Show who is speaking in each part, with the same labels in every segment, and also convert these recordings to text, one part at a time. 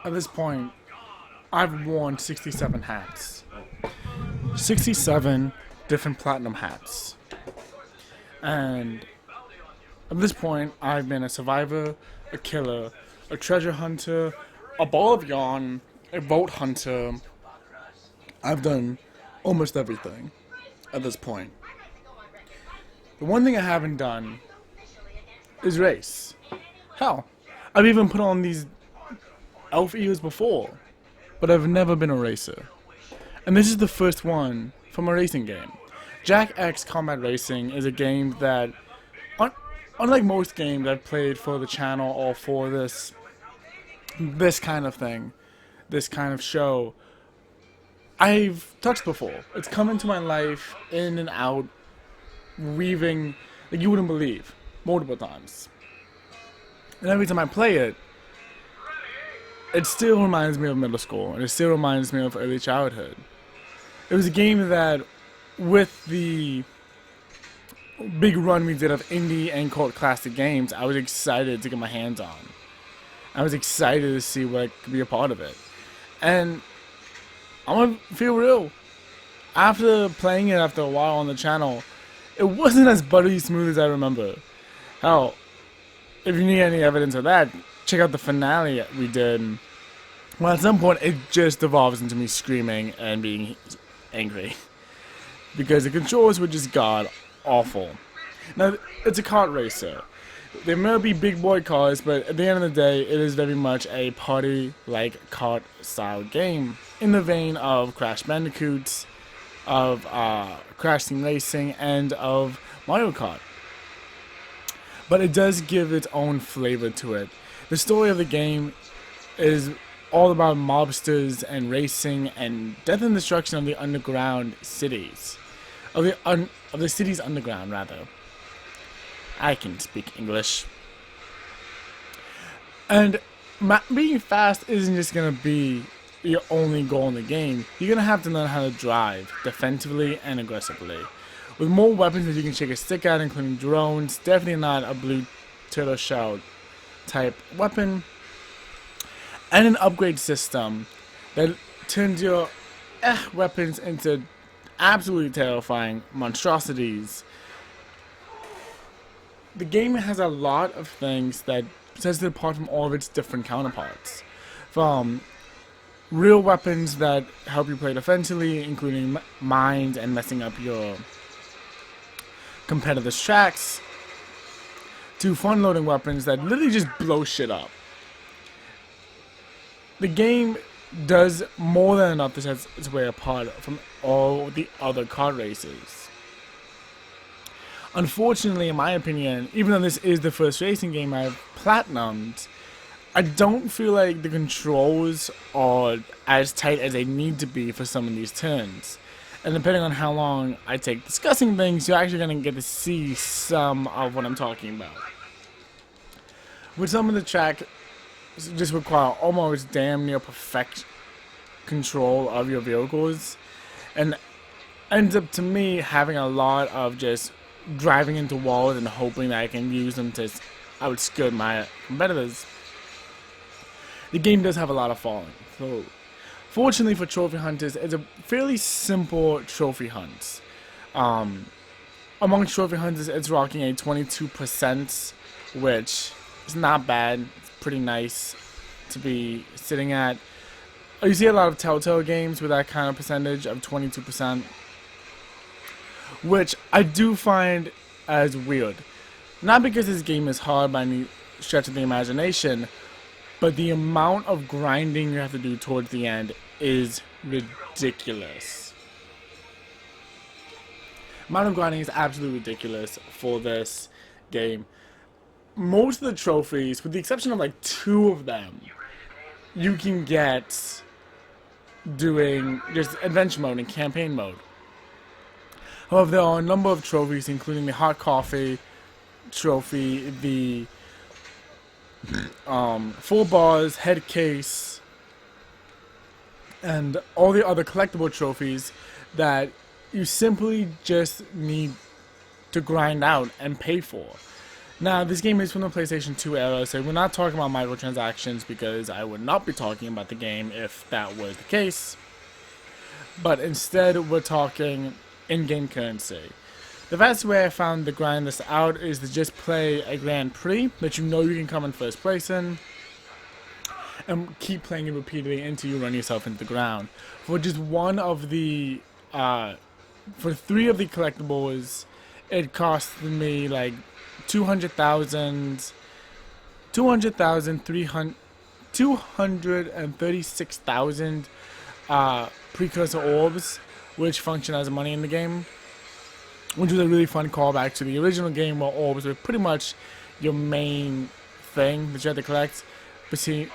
Speaker 1: At this point, I've worn 67 hats. 67 different platinum hats. And at this point, I've been a survivor, a killer, a treasure hunter, a ball of yarn, a vault hunter. I've done almost everything at this point. The one thing I haven't done is race. Hell, I've even put on these elf ears before, but I've never been a racer. And this is the first one from a racing game. Jak X Combat Racing is a game that, unlike most games I've played for the channel or for this kind of thing, this kind of show, I've touched before. It's come into my life in and out, weaving like you wouldn't believe, multiple times. And every time I play it, it still reminds me of middle school, and it still reminds me of early childhood. It was a game that, with the big run we did of indie and cult classic games, I was excited to get my hands on. I was excited to see what I could be a part of it. And I'm gonna feel real. After playing it after a while on the channel, it wasn't as buttery smooth as I remember. Hell, if you need any evidence of that, check out the finale we did. Well, at some point, it just devolves into me screaming and being angry. Because the controls were just god awful. Now, it's a kart racer. There may be big boy cars, but at the end of the day, it is very much a party-like kart style game. In the vein of Crash Bandicoot, of Crash Team Racing, and of Mario Kart. But it does give its own flavor to it. The story of the game is all about mobsters and racing and death and destruction of the underground cities. Of the cities underground, rather. I can speak English. And being fast isn't just going to be your only goal in the game. You're going to have to learn how to drive defensively and aggressively. With more weapons that you can shake a stick at, including drones, definitely not a blue turtle shell type weapon, and an upgrade system that turns your weapons into absolutely terrifying monstrosities. The game has a lot of things that sets it apart from all of its different counterparts. From real weapons that help you play defensively, including mines and messing up your competitors' tracks, to fun-loading weapons that literally just blow shit up. The game does more than enough to set its way apart from all the other kart races. Unfortunately, in my opinion, even though this is the first racing game I've platinumed, I don't feel like the controls are as tight as they need to be for some of these turns. And depending on how long I take discussing things, you're actually going to get to see some of what I'm talking about. With some of the track just require almost damn near perfect control of your vehicles, and ends up to me having a lot of just driving into walls and hoping that I can use them to outskirt my competitors. The game does have a lot of falling, so fortunately for trophy hunters, it's a fairly simple trophy hunt. Among trophy hunters, it's rocking a 22%, which is not bad. It's pretty nice to be sitting at. You see a lot of Telltale games with that kind of percentage of 22%, which I do find as weird. Not because this game is hard by any stretch of the imagination, but the amount of grinding you have to do towards the end is ridiculous. The amount of grinding is absolutely ridiculous for this game. Most of the trophies, with the exception of like 2 of them, you can get doing just adventure mode and campaign mode. However, there are a number of trophies, including the hot coffee trophy, the 4 bars, head case, and all the other collectible trophies that you simply just need to grind out and pay for. Now, this game is from the PlayStation 2 era, so we're not talking about microtransactions because I would not be talking about the game if that was the case. But instead, we're talking in-game currency. The best way I found to grind this out is to just play a Grand Prix that you know you can come in first place in, and keep playing it repeatedly until you run yourself into the ground. For just one of the, for 3 of the collectibles, it cost me like 236,000 precursor orbs, which function as money in the game, which was a really fun callback to the original game where orbs were pretty much your main thing that you had to collect. Between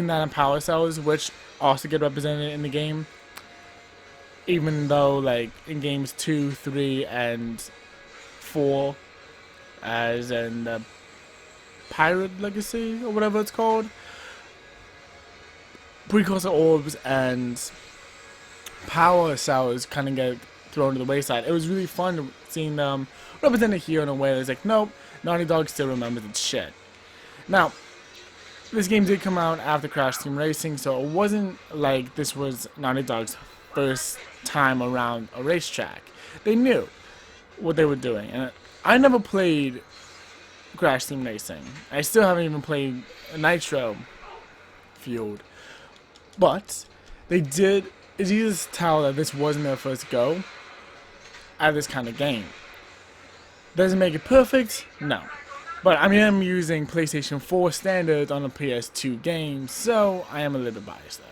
Speaker 1: that and power cells, which also get represented in the game, even though like in games 2, 3, and 4, as in the Pirate Legacy or whatever it's called, precursor orbs and power cells kind of get thrown to the wayside. It was really fun seeing them represented here in a way that's like, nope, Naughty Dog still remembers its shit. Now, this game did come out after Crash Team Racing, so it wasn't like this was Naughty Dog's first time around a racetrack. They knew what they were doing, and I never played Crash Team Racing. I still haven't even played Nitro Fueled. But they did, it's easy to tell that this wasn't their first go at this kind of game. Does it make it perfect? No. But I am using PlayStation 4 standards on a PS2 game, so I am a little bit biased there.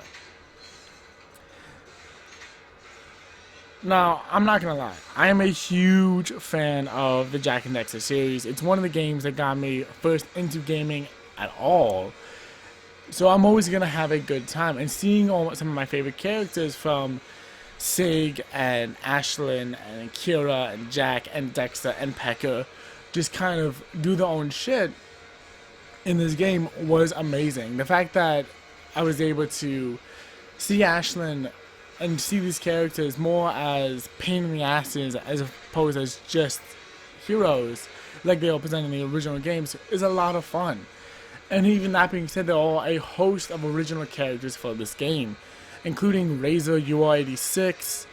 Speaker 1: Now, I'm not gonna lie, I am a huge fan of the Jak and Daxter series. It's one of the games that got me first into gaming at all. So I'm always gonna have a good time, and seeing some of my favorite characters from Sig and Ashlyn and Kira and Jak and Daxter and Pekka just kind of do their own shit in this game was amazing. The fact that I was able to see Ashlyn and see these characters more as pain in the asses as opposed as just heroes like they were presented in the original games is a lot of fun. And even that being said, there are a host of original characters for this game, including Razor UR86,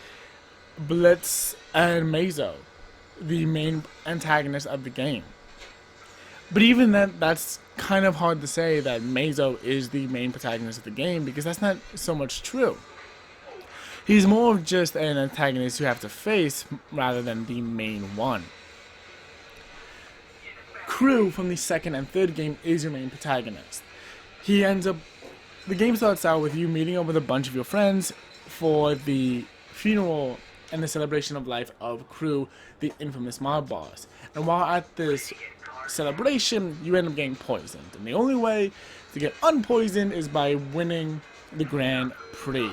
Speaker 1: Blitz, and Mazo, the main antagonist of the game. But even then, that's kind of hard to say that Mazo is the main protagonist of the game, because that's not so much true. He's more of just an antagonist you have to face rather than the main one. Crew from the second and third game is your main protagonist. The game starts out with you meeting up with a bunch of your friends for the funeral and the celebration of life of Crew, the infamous mob boss. And while at this celebration, you end up getting poisoned. And the only way to get unpoisoned is by winning the Grand Prix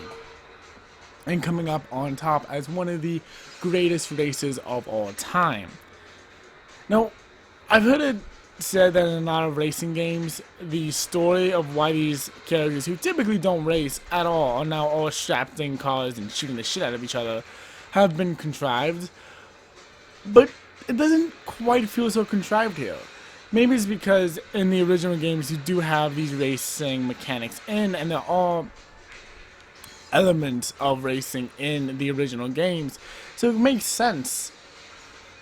Speaker 1: and coming up on top as one of the greatest races of all time. Now, I've heard it said that in a lot of racing games, the story of why these characters who typically don't race at all are now all strapped in cars and shooting the shit out of each other have been contrived. But it doesn't quite feel so contrived here. Maybe it's because in the original games you do have these racing mechanics in, and they're all elements of racing in the original games. So it makes sense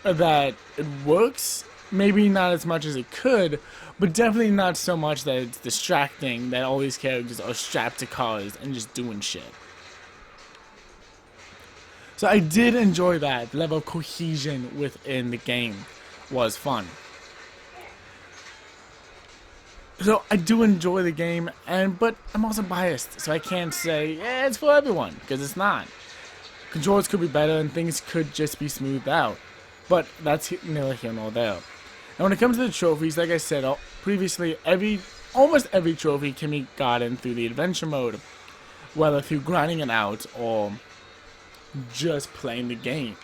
Speaker 1: that it works. Maybe not as much as it could, but definitely not so much that it's distracting that all these characters are strapped to cars and just doing shit. So I did enjoy that. The level of cohesion within the game was fun. So I do enjoy the game, but I'm also biased, so I can't say, yeah, it's for everyone, because it's not. Controls could be better and things could just be smoothed out, but that's neither here nor there. And when it comes to the trophies, like I said previously, almost every trophy can be gotten through the adventure mode, whether through grinding it out or just playing the game,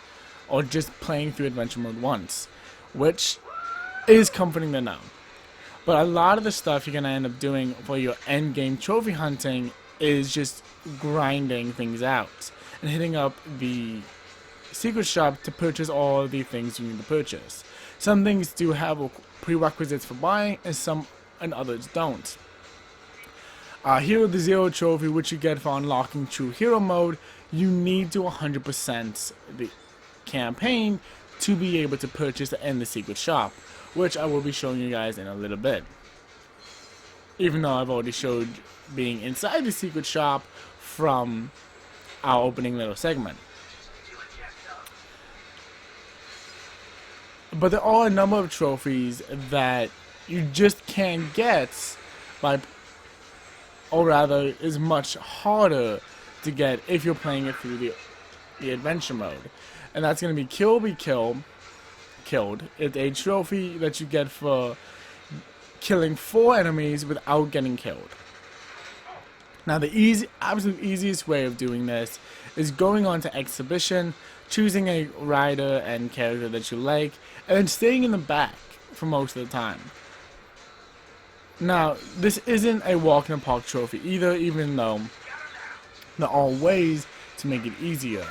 Speaker 1: or just playing through adventure mode once, which is comforting to know. But a lot of the stuff you're going to end up doing for your end game trophy hunting is just grinding things out and hitting up the secret shop to purchase all the things you need to purchase. Some things do have prerequisites for buying, and others don't. Hero the Zero trophy, which you get for unlocking true hero mode, you need to 100% the campaign to be able to purchase in the secret shop, which I will be showing you guys in a little bit. Even though I've already showed being inside the secret shop from our opening little segment. But there are a number of trophies that you just can't get by, or rather is much harder to get if you're playing it through the adventure mode. And that's going to be Kill Be Killed. It's a trophy that you get for killing 4 enemies without getting killed. Now the absolute easiest way of doing this is going on to Exhibition, choosing a rider and character that you like, and then staying in the back for most of the time. Now, this isn't a walk in the park trophy either, even though there are ways to make it easier.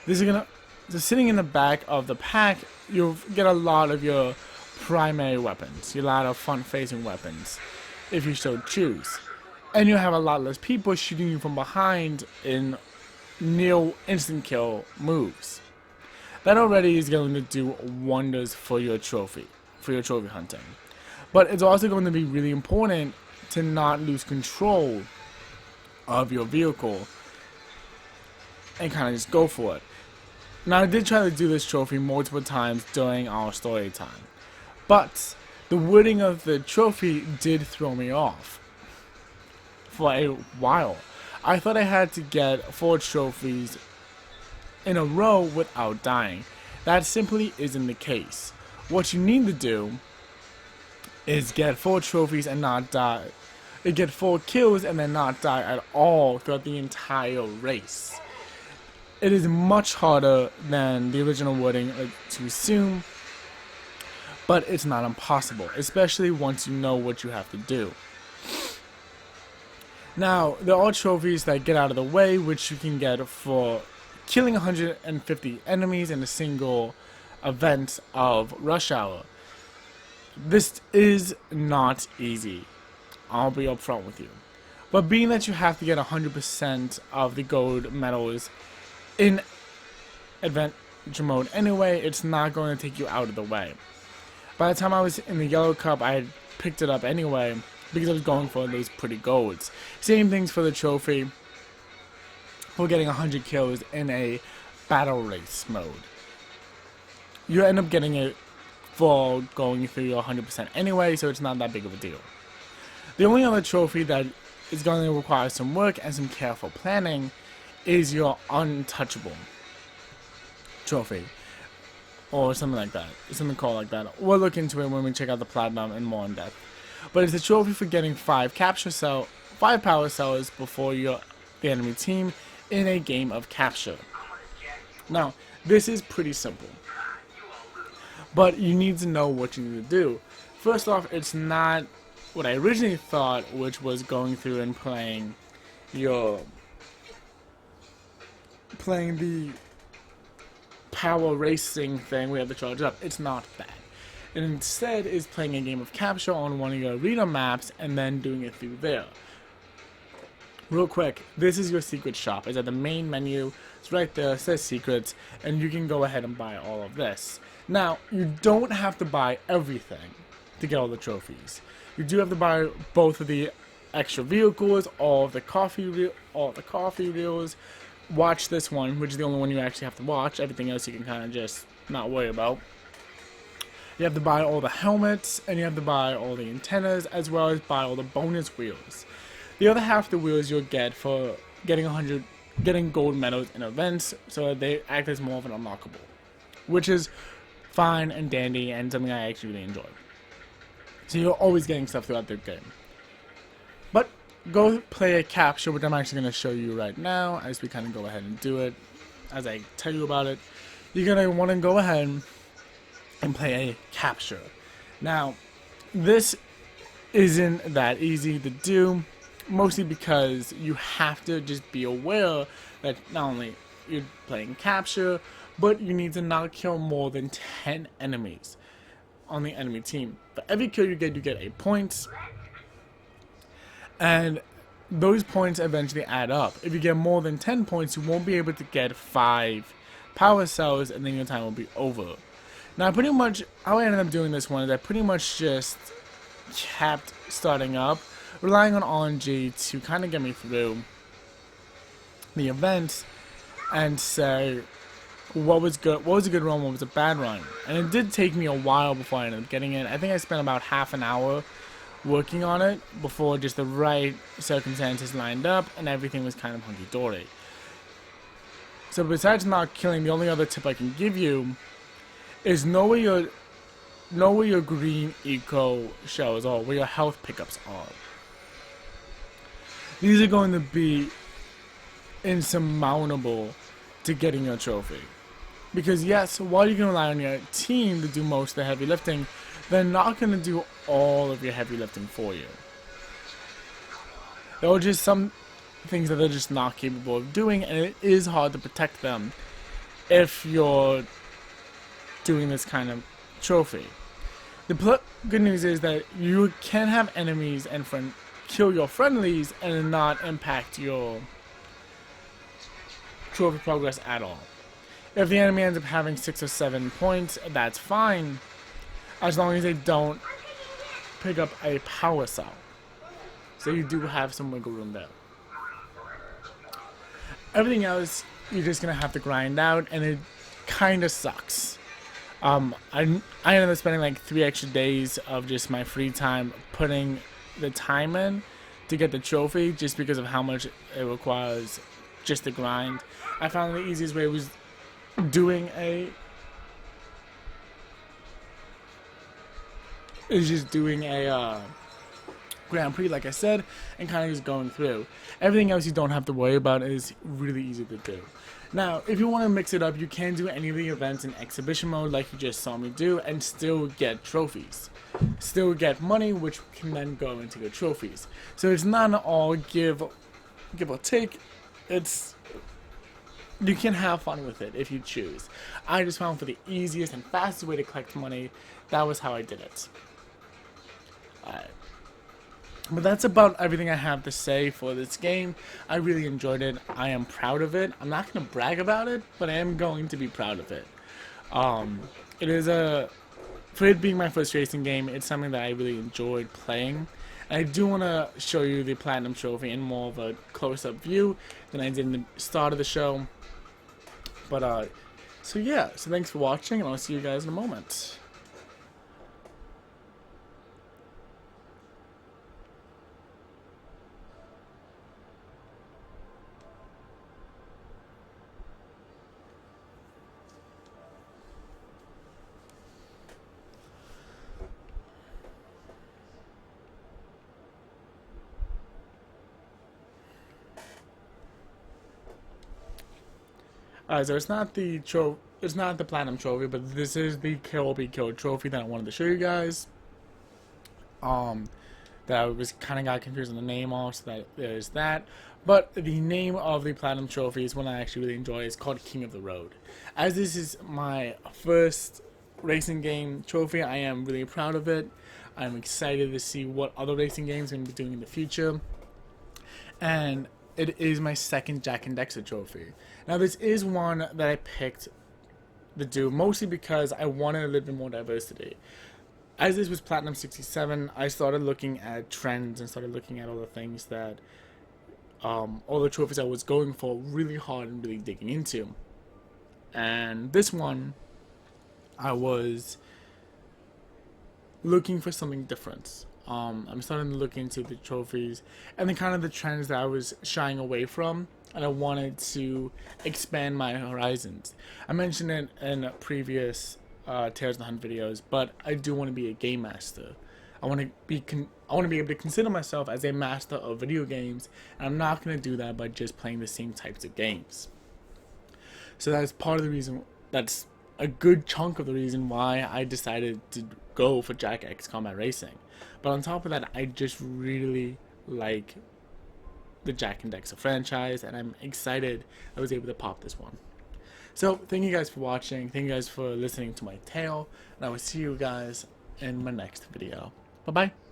Speaker 1: So sitting in the back of the pack, you'll get a lot of your primary weapons, a lot of front-facing weapons, if you so choose. And you'll have a lot less people shooting you from behind in near instant kill moves. That already is going to do wonders for your trophy hunting. But it's also going to be really important to not lose control of your vehicle and kind of just go for it. Now, I did try to do this trophy multiple times during our story time, but the wording of the trophy did throw me off for a while. I thought I had to get 4 trophies in a row without dying. That simply isn't the case. What you need to do is get 4 trophies and not die. Get 4 kills and then not die at all throughout the entire race. It is much harder than the original wording to assume, but it's not impossible, especially once you know what you have to do. Now, there are trophies that get out of the way, which you can get for killing 150 enemies in a single event of Rush Hour. This is not easy, I'll be upfront with you. But being that you have to get 100% of the gold medals in adventure mode anyway, it's not going to take you out of the way. By the time I was in the Yellow Cup, I had picked it up anyway, because I was going for those pretty golds. Same things for the trophy for getting 100 kills in a battle race mode. You end up getting it for going through your 100% anyway, so it's not that big of a deal. The only other trophy that is going to require some work and some careful planning is your Untouchable trophy, or something like that. Something called like that. We'll look into it when we check out the Platinum in more in depth. But it's a trophy for getting 5 power cells before the enemy team in a game of capture. Now, this is pretty simple, but you need to know what you need to do. First off, it's not what I originally thought, which was going through and playing the power racing thing we have to charge up. It's not that. It instead is playing a game of capture on one of your arena maps and then doing it through there. Real quick, this is your secret shop. It's at the main menu. It's right there. It says secrets, and you can go ahead and buy all of this. Now, you don't have to buy everything to get all the trophies. You do have to buy both of the extra vehicles, all of the coffee reels. Watch this one, which is the only one you actually have to watch. Everything else you can kind of just not worry about. You have to buy all the helmets, and you have to buy all the antennas, as well as buy all the bonus wheels. The other half of the wheels you'll get for getting gold medals in events, so that they act as more of an unlockable, which is fine and dandy and something I actually really enjoy. So you're always getting stuff throughout the game. But go play a capture, which I'm actually going to show you right now as we kind of go ahead and do it. As I tell you about it, you're going to want to go ahead and play a capture. Now, this isn't that easy to do, mostly because you have to just be aware that not only you're playing capture, but you need to not kill more than 10 enemies on the enemy team. For every kill you get a point, and those points eventually add up. If you get more than 10 points, you won't be able to get 5 power cells, and then your time will be over. Now, pretty much how I ended up doing this one is I pretty much just kept starting up, relying on RNG to kind of get me through the events and say what was good, what was a good run, what was a bad run. And it did take me a while before I ended up getting it. I think I spent about half an hour working on it before just the right circumstances lined up and everything was kind of hunky-dory. So besides not killing, the only other tip I can give you is know where your green eco shells are, where your health pickups are. These are going to be insurmountable to getting your trophy. Because yes, while you can rely on your team to do most of the heavy lifting, they're not going to do all of your heavy lifting for you. There are just some things that they're just not capable of doing, and it is hard to protect them if you're doing this kind of trophy. The good news is that you can have enemies and kill your friendlies and not impact your trophy progress at all. If the enemy ends up having 6 or 7 points, that's fine, as long as they don't pick up a power cell. So you do have some wiggle room there. Everything else, you're just gonna have to grind out, and it kind of sucks. I ended up spending like 3 extra days of just my free time putting the time in to get the trophy, just because of how much it requires just to grind. I found the easiest way was doing a Grand Prix, like I said, and kind of just going through. Everything else you don't have to worry about is really easy to do. Now, if you want to mix it up, you can do any of the events in exhibition mode like you just saw me do and still get trophies. Still get money, which can then go into your trophies. So it's not all give or take. You can have fun with it if you choose. I just found for the easiest and fastest way to collect money, that was how I did it. Alright. But that's about everything I have to say for this game. I really enjoyed it. I am proud of it. I'm not going to brag about it, but I am going to be proud of it. It is for it being my first racing game, it's something that I really enjoyed playing. And I do want to show you the Platinum Trophy in more of a close-up view than I did in the start of the show. But, so yeah, so thanks for watching, and I'll see you guys in a moment. So it's not the Platinum Trophy, but this is the Kill or Be Killed trophy that I wanted to show you guys. That I was kind of got confused on the name also, that there's that. But the name of the Platinum Trophy is one I actually really enjoy. It's called King of the Road. As this is my first racing game trophy, I am really proud of it. I'm excited to see what other racing games I'm going to be doing in the future. And it is my second Jak and Daxter trophy. Now this is one that I picked to do mostly because I wanted a little bit more diversity. As this was Platinum 67, I started looking at trends and started looking at all the things that, all the trophies I was going for really hard and really digging into. And this one, I was looking for something different. I'm starting to look into the trophies and the kind of the trends that I was shying away from, and I wanted to expand my horizons. I mentioned it in previous Tales of the Hunt videos, but I do want to be a game master. I want to be able to consider myself as a master of video games, and I'm not going to do that by just playing the same types of games. So that's part of the reason. That's a good chunk of the reason why I decided to go for Jak X Combat Racing. But on top of that, I just really like the Jak and Daxter franchise, and I'm excited I was able to pop this one. So, thank you guys for watching. Thank you guys for listening to my tale. And I will see you guys in my next video. Bye-bye.